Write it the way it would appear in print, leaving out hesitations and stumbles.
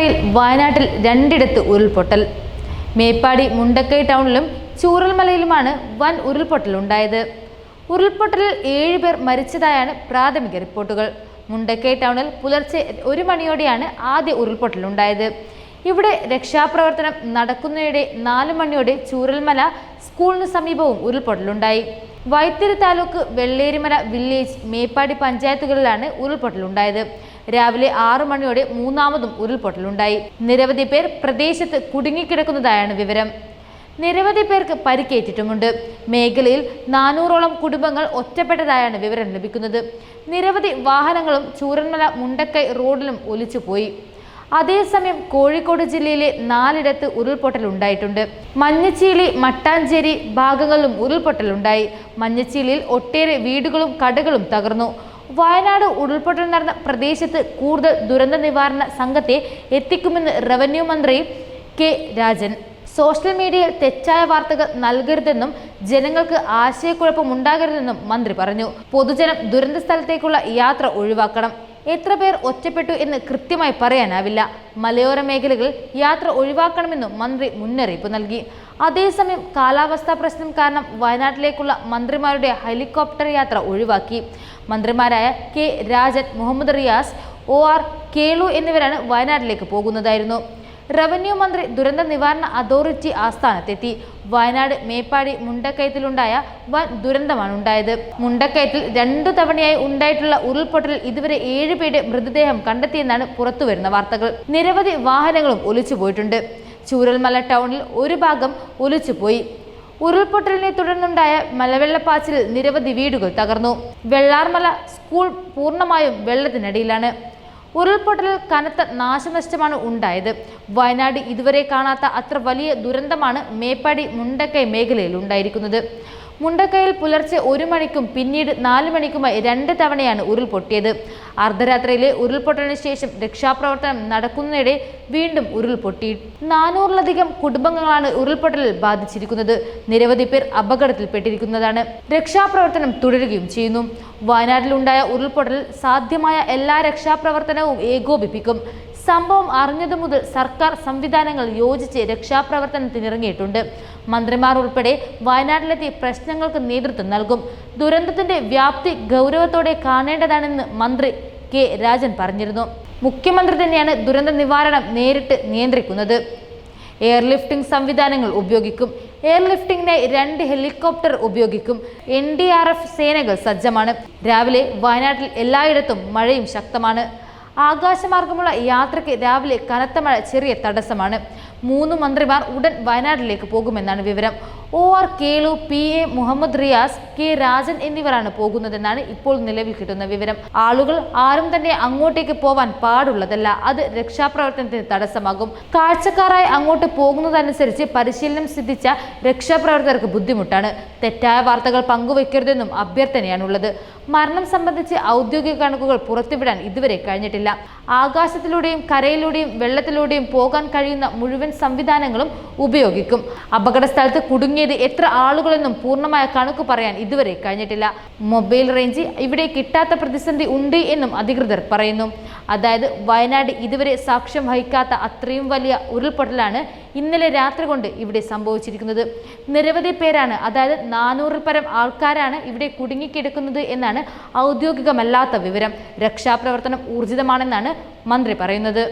ഇതിനിടയിൽ വയനാട്ടിൽ രണ്ടിടത്ത് ഉരുൾപൊട്ടൽ. മേപ്പാടി മുണ്ടക്കൈ ടൗണിലും ചൂരൽമലയിലുമാണ് വൻ ഉരുൾപൊട്ടലുണ്ടായത്. ഉരുൾപൊട്ടലിൽ 7 പേർ മരിച്ചതായാണ് പ്രാഥമിക റിപ്പോർട്ടുകൾ. മുണ്ടക്കൈ ടൗണിൽ പുലർച്ചെ 1 മണിയോടെയാണ് ആദ്യ ഉരുൾപൊട്ടലുണ്ടായത്. ഇവിടെ രക്ഷാപ്രവർത്തനം നടക്കുന്നതിനിടെ 4 മണിയോടെ ചൂരൽമല സ്കൂളിന് സമീപവും ഉരുൾപൊട്ടലുണ്ടായി. വൈത്തിരി താലൂക്ക്, വെള്ളേരിമല വില്ലേജ്, മേപ്പാടി പഞ്ചായത്തുകളിലാണ് ഉരുൾപൊട്ടലുണ്ടായത്. രാവിലെ 6 മണിയോടെ മൂന്നാമതും ഉരുൾപൊട്ടലുണ്ടായി. നിരവധി പേർ പ്രദേശത്ത് കുടുങ്ങിക്കിടക്കുന്നതായാണ് വിവരം. നിരവധി പേർക്ക് പരിക്കേറ്റിട്ടുമുണ്ട്. മേഖലയിൽ 400ഓളം കുടുംബങ്ങൾ ഒറ്റപ്പെട്ടതായാണ് വിവരം ലഭിക്കുന്നത്. നിരവധി വാഹനങ്ങളും ചൂരൽമല മുണ്ടക്കൈ റോഡിലും ഒലിച്ചുപോയി. അതേസമയം കോഴിക്കോട് ജില്ലയിലെ 4ഇടത്ത് ഉരുൾപൊട്ടലുണ്ടായിട്ടുണ്ട്. മഞ്ഞച്ചീളി, മട്ടാഞ്ചേരി ഭാഗങ്ങളിലും ഉരുൾപൊട്ടലുണ്ടായി. മഞ്ഞച്ചീളിയിൽ ഒട്ടേറെ വീടുകളും കടകളും തകർന്നു. വയനാട് ഉരുൾപൊട്ടൽ നടന്ന പ്രദേശത്ത് കൂടുതൽ ദുരന്ത നിവാരണ സംഘത്തെ എത്തിക്കുമെന്ന് റവന്യൂ മന്ത്രി കെ രാജൻ. സോഷ്യൽ മീഡിയയിൽ തെറ്റായ വാർത്തകൾ നൽകരുതെന്നും ജനങ്ങൾക്ക് ആശയക്കുഴപ്പമുണ്ടാകരുതെന്നും മന്ത്രി പറഞ്ഞു. പൊതുജനം ദുരന്ത സ്ഥലത്തേക്കുള്ള യാത്ര ഒഴിവാക്കണം. എത്ര പേർ ഒറ്റപ്പെട്ടു എന്ന് കൃത്യമായി പറയാനാവില്ല. മലയോര മേഖലകളിൽ യാത്ര ഒഴിവാക്കണമെന്നും മന്ത്രി മുന്നറിയിപ്പ് നൽകി. അതേസമയം കാലാവസ്ഥാ പ്രശ്നം കാരണം വയനാട്ടിലേക്കുള്ള മന്ത്രിമാരുടെ ഹെലികോപ്റ്റർ യാത്ര ഒഴിവാക്കി. മന്ത്രിമാരായ കെ രാജൻ, മുഹമ്മദ് റിയാസ്, OR കേളു എന്നിവരാണ് വയനാട്ടിലേക്ക് പോകുന്നതായിരുന്നു. റവന്യൂ മന്ത്രി ദുരന്ത നിവാരണ അതോറിറ്റി ആസ്ഥാനത്തെത്തി. വയനാട് മേപ്പാടി മുണ്ടക്കയത്തിലുണ്ടായ വൻ ദുരന്തമാണ് ഉണ്ടായത്. മുണ്ടക്കയത്തിൽ 2 തവണയായി ഉണ്ടായിട്ടുള്ള ഉരുൾപൊട്ടലിൽ ഇതുവരെ 7 പേരുടെ മൃതദേഹം കണ്ടെത്തിയെന്നാണ് പുറത്തുവരുന്ന വാർത്തകൾ. നിരവധി വാഹനങ്ങളും ഒലിച്ചുപോയിട്ടുണ്ട്. ചൂരൽമല ടൗണിൽ ഒരു ഭാഗം ഒലിച്ചുപോയി. ഉരുൾപൊട്ടലിനെ തുടർന്നുണ്ടായ മലവെള്ളപ്പാച്ചിലിൽ നിരവധി വീടുകൾ തകർന്നു. വെള്ളാർമല സ്കൂൾ പൂർണ്ണമായും വെള്ളത്തിനടിയിലാണ്. ഉരുൾപൊട്ടലിൽ കനത്ത നാശനഷ്ടമാണ് ഉണ്ടായത്. വയനാട് ഇതുവരെ കാണാത്ത അത്ര വലിയ ദുരന്തമാണ് മേപ്പാടി മുണ്ടക്കൈ മേഖലയിൽ ഉണ്ടായിരിക്കുന്നത്. മുണ്ടക്കൈയിൽ പുലർച്ചെ 1 മണിക്കും പിന്നീട് 4 മണിക്കുമായി 2 തവണയാണ് ഉരുൾപൊട്ടിയത്. അർദ്ധരാത്രിയിലെ ഉരുൾപൊട്ടലിന് ശേഷം രക്ഷാപ്രവർത്തനം നടക്കുന്നതിനിടെ വീണ്ടും ഉരുൾപൊട്ടി. 400ലധികം കുടുംബങ്ങളാണ് ഉരുൾപൊട്ടലിൽ ബാധിച്ചിരിക്കുന്നത്. നിരവധി പേർ അപകടത്തിൽപ്പെട്ടിരിക്കുന്നതാണ്. രക്ഷാപ്രവർത്തനം തുടരുകയും ചെയ്യുന്നു. വയനാട്ടിലുണ്ടായ ഉരുൾപൊട്ടലിൽ സാധ്യമായ എല്ലാ രക്ഷാപ്രവർത്തനവും ഏകോപിപ്പിക്കും. സംഭവം അറിഞ്ഞതു മുതൽ സർക്കാർ സംവിധാനങ്ങൾ യോജിച്ച് രക്ഷാപ്രവർത്തനത്തിനിറങ്ങിയിട്ടുണ്ട്. മന്ത്രിമാർ ഉൾപ്പെടെ വയനാട്ടിലെത്തി പ്രശ്നങ്ങൾക്ക് നേതൃത്വം നൽകും. ദുരന്തത്തിന്റെ വ്യാപ്തി ഗൗരവത്തോടെ കാണേണ്ടതാണെന്ന് മന്ത്രി കെ രാജൻ പറഞ്ഞിരുന്നു. മുഖ്യമന്ത്രി തന്നെയാണ് ദുരന്ത നിവാരണം നേരിട്ട് നിയന്ത്രിക്കുന്നത്. എയർലിഫ്റ്റിംഗ് സംവിധാനങ്ങൾ ഉപയോഗിക്കും. എയർലിഫ്റ്റിംഗിനായി 2 ഹെലികോപ്റ്റർ ഉപയോഗിക്കും. NDRF സേനകൾ സജ്ജമാണ്. രാവിലെ വയനാട്ടിൽ എല്ലായിടത്തും മഴയും ശക്തമാണ്. ആകാശമാർഗമുള്ള യാത്രയ്ക്ക് രാവിലെ കനത്ത മഴ ചെറിയ തടസ്സമാണ്. 3 മന്ത്രിമാർ ഉടൻ വയനാട്ടിലേക്ക് പോകുമെന്നാണ് വിവരം. OR Kelu, PA Muhammad Riyas, K Rajan എന്നിവരാണ് പോകുന്നതെന്നാണ് ഇപ്പോൾ നിലവിൽ കിട്ടുന്ന വിവരം. ആളുകൾ ആരും തന്നെ അങ്ങോട്ടേക്ക് പോവാൻ പാടുള്ളതല്ല. അത് രക്ഷാപ്രവർത്തനത്തിന് തടസ്സമാകും. കാഴ്ചക്കാരായി അങ്ങോട്ട് പോകുന്നതനുസരിച്ച് പരിശീലനം സിദ്ധിച്ച രക്ഷാപ്രവർത്തകർക്ക് ബുദ്ധിമുട്ടാണ്. തെറ്റായ വാർത്തകൾ പങ്കുവെക്കരുതെന്നും അഭ്യർത്ഥനയാണുള്ളത്. മരണം സംബന്ധിച്ച് ഔദ്യോഗിക കണക്കുകൾ പുറത്തുവിടാൻ ഇതുവരെ കഴിഞ്ഞിട്ടില്ല. ആകാശത്തിലൂടെയും കരയിലൂടെയും വെള്ളത്തിലൂടെയും പോകാൻ കഴിയുന്ന മുഴുവൻ സംവിധാനങ്ങളും ഉപയോഗിക്കും. അപകട സ്ഥലത്ത് കുടുങ്ങിയത് എത്ര ആളുകളെന്നും പൂർണ്ണമായ കണക്ക് പറയാൻ ഇതുവരെ കഴിഞ്ഞിട്ടില്ല. മൊബൈൽ റേഞ്ച് ഇവിടെ കിട്ടാത്ത പ്രതിസന്ധി ഉണ്ട് എന്നും അധികൃതർ പറയുന്നു. അതായത് വയനാട് ഇതുവരെ സാക്ഷ്യം വഹിക്കാത്ത അത്രയും വലിയ ഉരുൾപൊട്ടലാണ് ഇന്നലെ രാത്രി കൊണ്ട് ഇവിടെ സംഭവിച്ചിരിക്കുന്നത്. നിരവധി പേരാണ്, അതായത് 400-ൽ പരം ആൾക്കാരാണ് ഇവിടെ കുടുങ്ങിക്കിടക്കുന്നത് എന്നാണ് ഔദ്യോഗികമല്ലാത്ത വിവരം. രക്ഷാപ്രവർത്തനം ഊർജിതമാണെന്നാണ് മന്ത്രി പറയുന്നത്.